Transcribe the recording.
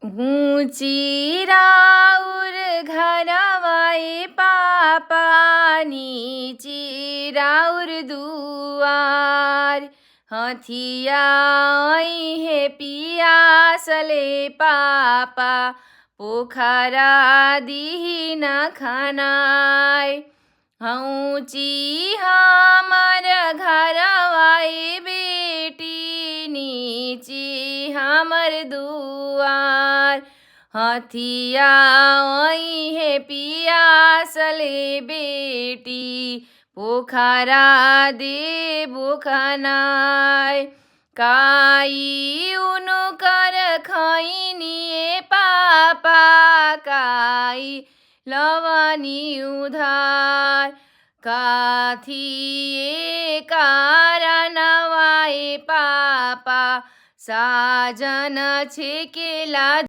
ऊँची राउर घरवाए पापा, नीची राउर दुआर। हथिया हे पियासले पापा, पोखरा दिही न खनाय। ऊँची हमर घरवाए बेटी, नीची हमर दुआर। हथिया हे पियासले बेटी, पोखरा देबो खनाय। काई उनकर खैनिए पापा, काई लवनी उधार। काथिए कारणवाए पापा, साजन छेकेला